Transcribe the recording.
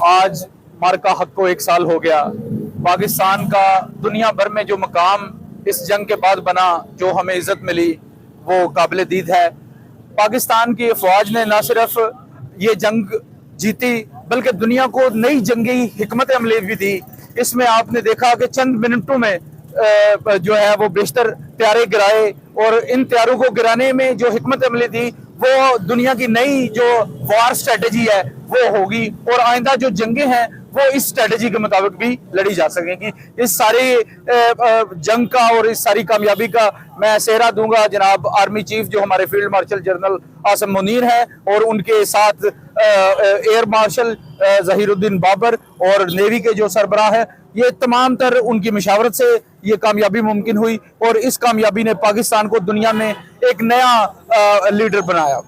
آج مارکا حق کو 1 سال ہو گیا. پاکستان کا دنیا بھر میں جو مقام اس جنگ کے بعد بنا، جو ہمیں عزت ملی، وہ قابل دید ہے. پاکستان کی افواج نے نہ صرف یہ جنگ جیتی بلکہ دنیا کو نئی جنگی حکمت عملی بھی دی. اس میں آپ نے دیکھا کہ چند منٹوں میں جو ہے وہ بیشتر طیارے گرائے، اور ان طیاروں کو گرانے میں جو حکمت عملی دی وہ دنیا کی نئی جو وار سٹریٹجی ہے وہ ہوگی، اور آئندہ جو جنگیں ہیں وہ اس سٹریٹجی کے مطابق بھی لڑی جا سکیں گی. اس ساری جنگ کا اور اس ساری کامیابی کا میں سہرا دوں گا جناب آرمی چیف جو ہمارے field marshal general Asim Munir ہیں، اور ان کے ساتھ ایئر مارشل ظہیر الدین بابر اور نیوی کے جو سربراہ ہیں. یہ تمام تر ان کی مشاورت سے یہ کامیابی ممکن ہوئی، اور اس کامیابی نے پاکستان کو دنیا میں ایک نیا لیڈر بنایا.